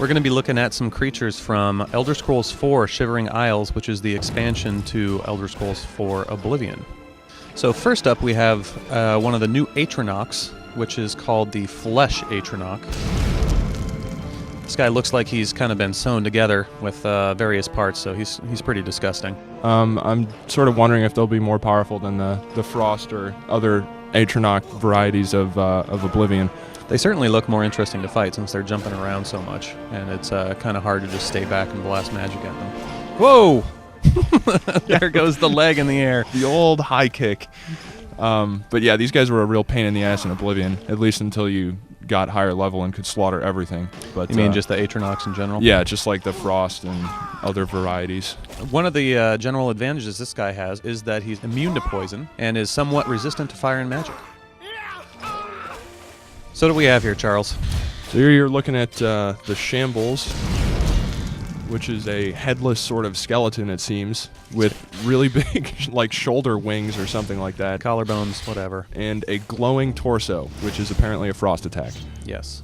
We're going to be looking at some creatures from Elder Scrolls 4 Shivering Isles, which is the expansion to Elder Scrolls 4 Oblivion. So first up we have one of the new Atronachs, which is called the Flesh Atronach. This guy looks like he's kind of been sewn together with various parts, so he's pretty disgusting. I'm sort of wondering if they'll be more powerful than the Frost or other Atronach varieties of Oblivion. They certainly look more interesting to fight since they're jumping around so much, and it's kind of hard to just stay back and blast magic at them. Whoa! There goes the leg in the air. The old high kick. But yeah, these guys were a real pain in the ass in Oblivion, at least until you got higher level and could slaughter everything. But you mean just the Atronachs in general? Yeah, just like the Frost and other varieties. One of the general advantages this guy has is that he's immune to poison and is somewhat resistant to fire and magic. So what do we have here, Charles? So here you're looking at the Shambles, which is a headless sort of skeleton, it seems, with really big like shoulder wings or something like that. Collarbones, whatever. And a glowing torso, which is apparently a frost attack. Yes.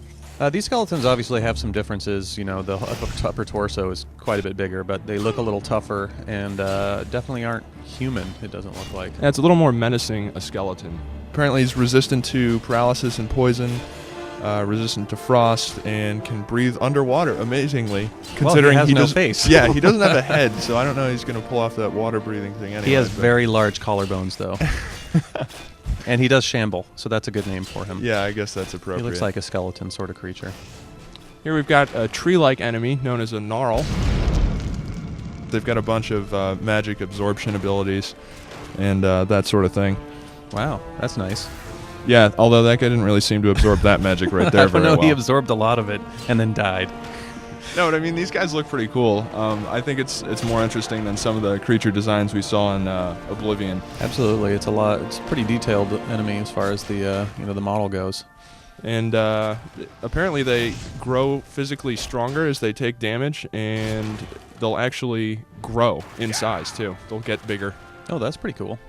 These skeletons obviously have some differences. You know, the upper torso is quite a bit bigger, but they look a little tougher and definitely aren't human, it doesn't look like. Yeah, it's a little more menacing, a skeleton. Apparently he's resistant to paralysis and poison, resistant to frost, and can breathe underwater, amazingly. Considering he has no face. Yeah, he doesn't have a head, so I don't know he's going to pull off that water-breathing thing anyway. He has very large collarbones, though. And he does shamble, so that's a good name for him. Yeah, I guess that's appropriate. He looks like a skeleton sort of creature. Here we've got a tree-like enemy known as a Gnarl. They've got a bunch of magic absorption abilities and that sort of thing. Wow, that's nice. Yeah, although that guy didn't really seem to absorb that magic right there very well. He absorbed a lot of it and then died. No, but I mean, these guys look pretty cool. I think it's more interesting than some of the creature designs we saw in Oblivion. Absolutely, it's a pretty detailed enemy as far as the the model goes. And apparently they grow physically stronger as they take damage, and they'll actually grow in size too. They'll get bigger. Oh, that's pretty cool.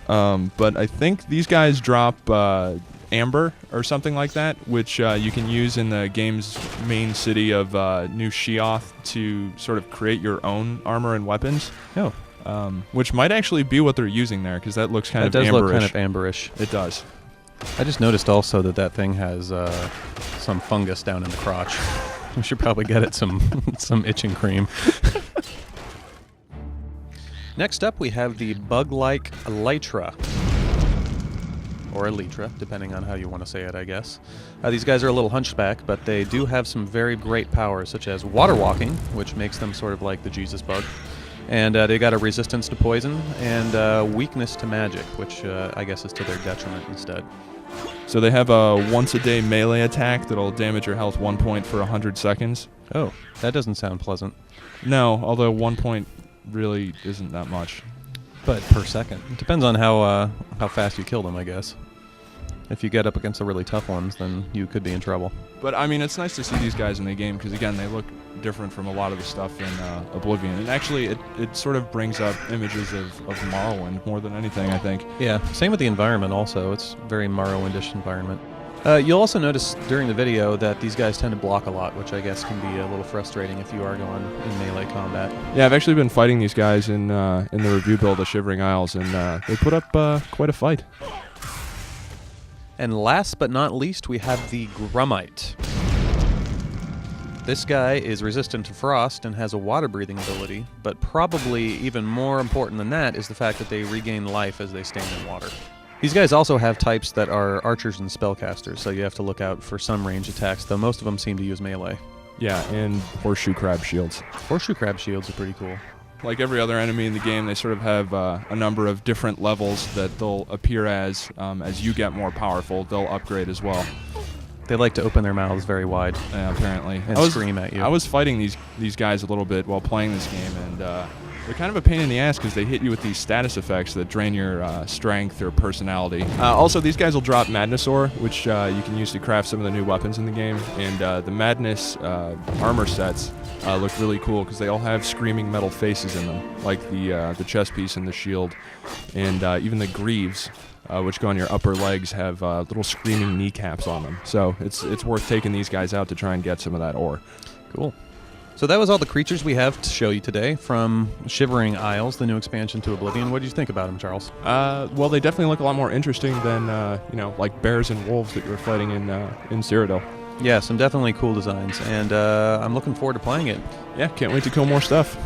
But I think these guys drop amber or something like that, which you can use in the game's main city of New Sheoth to sort of create your own armor and weapons. Oh. Which might actually be what they're using there, because that looks kind of amberish. It does look kind of amberish. It does. I just noticed also that thing has some fungus down in the crotch. We should probably get it some itching cream. Next up, we have the bug-like elytra, or elytra, depending on how you want to say it, I guess. These guys are a little hunchback, but they do have some very great powers, such as water walking, which makes them sort of like the Jesus bug. And they got a resistance to poison and weakness to magic, which I guess is to their detriment instead. So they have a once-a-day melee attack that'll damage your health 1 point for 100 seconds. Oh, that doesn't sound pleasant. No, although 1 point really isn't that much. But per second. It depends on how fast you kill them, I guess. If you get up against the really tough ones, then you could be in trouble. But, I mean, it's nice to see these guys in the game, because, again, they look different from a lot of the stuff in Oblivion. And actually, it sort of brings up images of Morrowind more than anything, I think. Yeah, same with the environment also. It's very Morrowind-ish environment. You'll also notice during the video that these guys tend to block a lot, which I guess can be a little frustrating if you are going in melee combat. Yeah, I've actually been fighting these guys in the review build of Shivering Isles, and they put up quite a fight. And last but not least, we have the Grummite. This guy is resistant to frost and has a water-breathing ability, but probably even more important than that is the fact that they regain life as they stand in water. These guys also have types that are archers and spellcasters, so you have to look out for some range attacks, though most of them seem to use melee. Yeah, and horseshoe crab shields. Horseshoe crab shields are pretty cool. Like every other enemy in the game, they sort of have a number of different levels that they'll appear as you get more powerful. They'll upgrade as well. They like to open their mouths very wide. Apparently. And scream at you. I was fighting these guys a little bit while playing this game, and they're kind of a pain in the ass because they hit you with these status effects that drain your strength or personality. Also, these guys will drop Madness Ore, which you can use to craft some of the new weapons in the game. And the Madness armor sets look really cool because they all have screaming metal faces in them, like the chest piece and the shield, and even the greaves, which go on your upper legs, have little screaming kneecaps on them. So it's worth taking these guys out to try and get some of that ore. Cool. So that was all the creatures we have to show you today from Shivering Isles, the new expansion to Oblivion. What did you think about them, Charles? Well, they definitely look a lot more interesting than like bears and wolves that you were fighting in Cyrodiil. Yeah, some definitely cool designs, and I'm looking forward to playing it. Yeah, can't wait to kill more stuff.